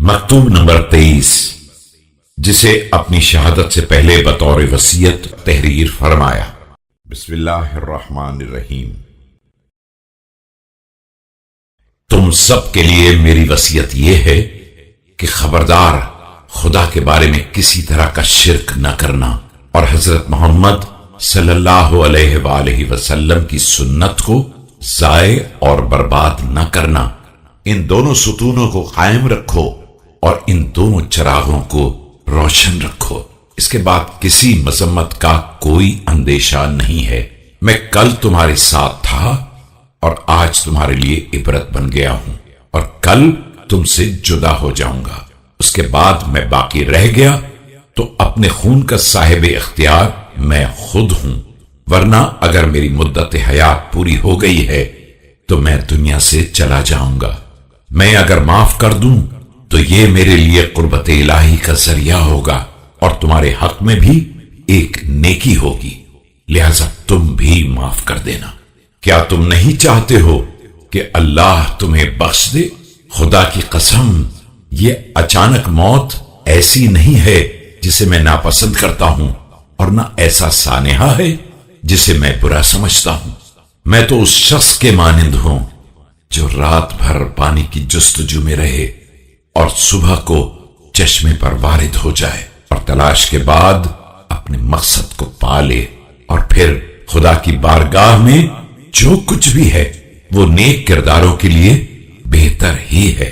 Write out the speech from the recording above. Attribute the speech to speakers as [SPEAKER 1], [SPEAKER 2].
[SPEAKER 1] مکتوب نمبر 23، جسے اپنی شہادت سے پہلے بطور وصیت تحریر فرمایا۔ بسم اللہ الرحمن الرحیم۔ تم سب کے لیے میری وصیت یہ ہے کہ خبردار خدا کے بارے میں کسی طرح کا شرک نہ کرنا، اور حضرت محمد صلی اللہ علیہ وآلہ وسلم کی سنت کو ضائع اور برباد نہ کرنا۔ ان دونوں ستونوں کو قائم رکھو اور ان دونوں چراغوں کو روشن رکھو۔ اس کے بعد کسی مذمت کا کوئی اندیشہ نہیں ہے۔ میں کل تمہارے ساتھ تھا اور آج تمہارے لیے عبرت بن گیا ہوں، اور کل تم سے جدا ہو جاؤں گا۔ اس کے بعد میں باقی رہ گیا تو اپنے خون کا صاحب اختیار میں خود ہوں، ورنہ اگر میری مدت حیات پوری ہو گئی ہے تو میں دنیا سے چلا جاؤں گا۔ میں اگر معاف کر دوں تو یہ میرے لیے قربت الہی کا ذریعہ ہوگا، اور تمہارے حق میں بھی ایک نیکی ہوگی، لہذا تم بھی معاف کر دینا۔ کیا تم نہیں چاہتے ہو کہ اللہ تمہیں بخش دے؟ خدا کی قسم، یہ اچانک موت ایسی نہیں ہے جسے میں ناپسند کرتا ہوں، اور نہ ایسا سانحہ ہے جسے میں برا سمجھتا ہوں۔ میں تو اس شخص کے مانند ہوں جو رات بھر پانی کی جستجو میں رہے اور صبح کو چشمے پر وارد ہو جائے، اور تلاش کے بعد اپنے مقصد کو پا لے، اور پھر خدا کی بارگاہ میں جو کچھ بھی ہے وہ نیک کرداروں کے لیے بہتر ہی ہے۔